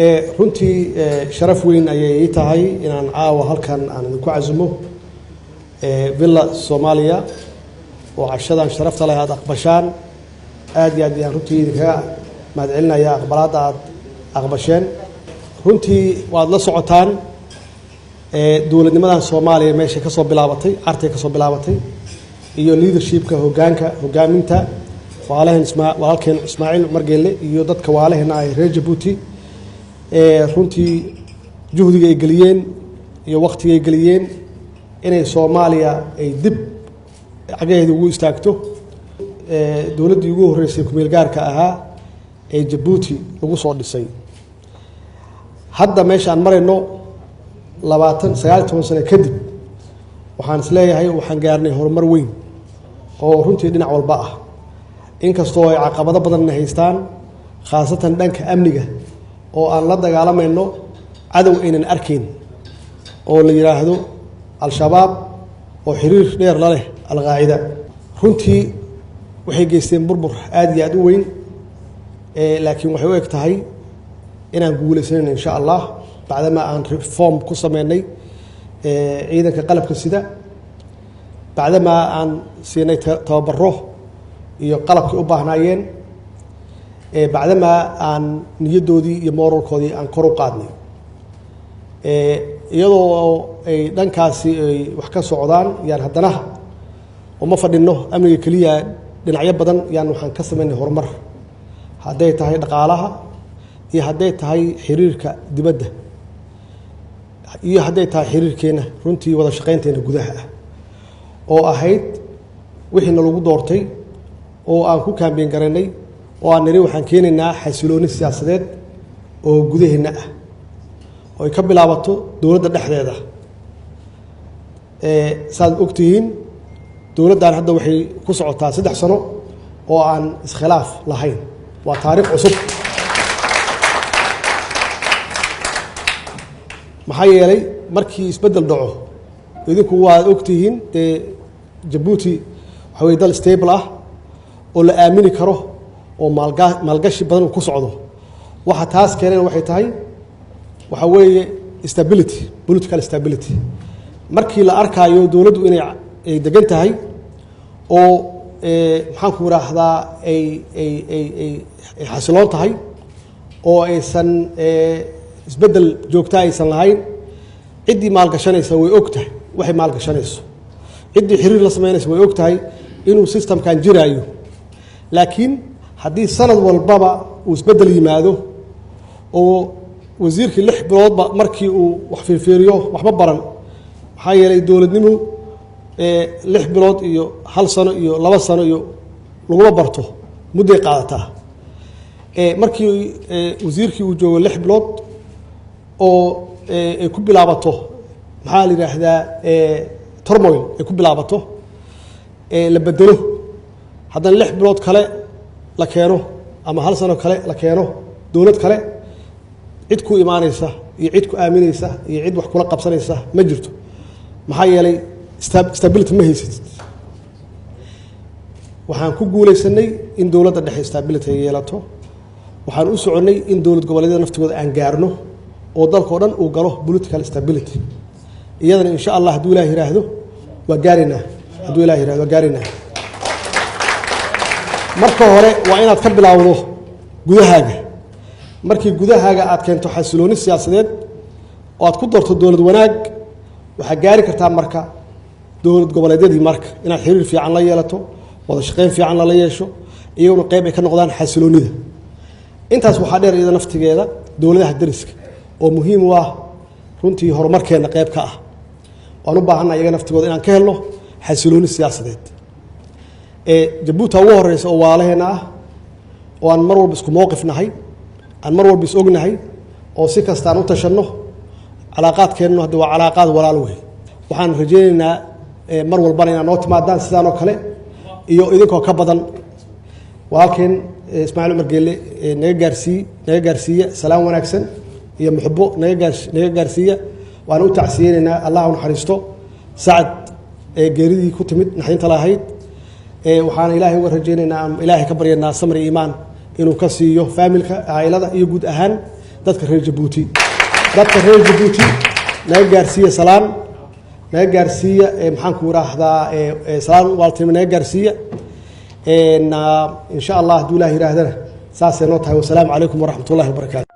runtii sharaf weyn ayay ii tahay inaan caawa halkan aan idinku casumo villa Soomaaliya oo cashadan sharafta leh aad aqbashaan aad iyo aad ayaan runtii idinkaga mahadcelinayaa aqbalaadda aad aqbasheen runtii waad la socotaan dowladnimadan Soomaaliya meesha ka soo bilaabatay artay ka soo bilaabatay iyo leadershipka hogaaminta walaalkeen Ismaaciil Umar Geelle iyo dadka walaalaheena ay reer Djibouti runtii juhdiga ay galiyeen iyo waqtiga ay galiyeen inay Soomaaliya ay dib cagaheeda ugu istaagto dowladdii ugu horeysay ku meel gaarka ahaa ee Djibouti lagu soo dhisay hadda meesha aan marayno 29 sano kadib waxaan isleeyahay waxaan gaarnay horumar weyn oo runtii dhinac walba ah inkastoo ay caqabado badan haystaan khaasatan dhanka amniga oo aan la dagaalamayno cadow aynan arkayn oo la yiraahdo al-shabaab oo xiriir dheer la leh al-qaacida runtii waxay geysteen burbur aad iyo aad u weyn laakiin waxay u eg tahay inaan guulaysanayno insha Allah bacdama aan reform ku sameynay ciidanka qalabka sida bacdama aan siinay tababaro iyo qalabkii u baahnaayeen bacdama aan niyadoodii iyo moralkoodii aan kor u qaadnay iyadoo ay dhankaasi ay wax ka socdaan yaan haddana uma fadhino amniga kaliya dhinacyo badan yaan waxaan ka sameynay horumar hadday tahay dhaqaalaha iyo hadday tahay xiriirka dibadda iyo hadday tahay xiriirkeena runtii wada shaqaynteena gudaha ah oo ahayd wixiina lagu doortay oo aan ku kaambeyn garanay oo aan niri waxaan keenaynaa xasilooni siyaasadeed oo gudaheena ah oo ay ka bilaabato dowladda dhexdeeda saad ogtihiin dowladdan hadda waxay ku socotaa 3 sano oo aan iskhilaaf lahayn waa taariikh cusub maxaa yeelay markii isbedel dhaco idinku waad ogtihiin Djibouti waxa way dal stable ah oo la aamini karo oo maalgashi badan ku socdo waxa taas keenay waxay tahay waxa weeye stability political stability markii la arkayo dawladdu inay degan tahay oo maxaan ku raahdaa ay xasiloon tahay oo aysan isbedel joogta aysan lahayn cidii maalgashanaysa way ogtahay waxay maalgashanayso cidii xiriir la sameynaysa way ogtahay inuu systemkan jiraayo laakiin haddii sanad walbaba uu isbedel yimaado oo wasiirkii 6 biloodba markii uu wax fiiriyo waxba baran maxaa yeelay dowladnimo 6 bilood iyo 1 sano iyo 2 sano iyo laguma barto mudday qaadataa markii wasiirkii uu joogo 6 bilood oo ay ku bilaabato maxaa la yiraahdaa turmoil ay ku bilaabato la bedelo haddana 6 bilood kale la keeno ama 1 sano kale la keeno dowlad kale cid ku imaanaysa iyo cid ku aaminaysa iyo cid wax kula qabsanaysa ma jirto maxaa yeelay stability ma haysid waxaan ku guulaysanay in dowladda dhexe stability ay yeelato waxaan u soconay in dowlad goboleedyada naftigooda aan gaarno oo dalka oo dhan uu galo political stability iyadana insha Allah hadduu Ilaahay yiraahdo waa gaarina hadduu Ilaahay yiraahdo waa gaarina marka hore waa inaad ka bilaawdo gudahaaga markii gudahaaga aad keento xasilooni siyaasadeed oo aad ku darto dowlad wanaag waxa gaari kartaa marka dowlad goboleedyadii marka inaad xiriir fiican la yeelato wada shaqayn fiican la yeesho iyaguna qayb ay ka noqdaan xasiloonida intaas waxaa dheer iyada naftigeeda dowladaha dariska oo muhiim u ah runtii horumarkeena qayb ka ah waan u baahanahay iyaga naftigooda inaan ka helno xasilooni siyaasadeed Djibouti ugu horeysa oo waalaheena ah oo aan mar walba isku mowqif nahay aan mar walba is ognahay oo si kasta aan u tashanno calaaqaadkeenu hadda waa calaaqaad walaal weey waxaan rajaynaynaa mar walba inaan noo timaadaan sidaan oo kale iyo idinkoo ka badan walaalkeen Ismaaciil Umar Geelle naga gaarsiiya salaam wanaagsan iyo muxubbo naga gaarsiiya waan u tacsiyeynaa Allah u naxariisto saad geeridii ku timid naxinta lahayd waxaan Ilaahay uga rajaynaynaa Ilaahay ka baryanaa samri iimaan inuu ka siiyo familka ailada iyo guud ahaan dadka reer Jabuuti naga gaarsiiya salaan naga gaarsiiya maxaan ku raahdaa salaan waaltima naga gaarsiiya إن شاء الله دوله يراهدنا ساسي نوتها والسلام عليكم ورحمة الله وبركاته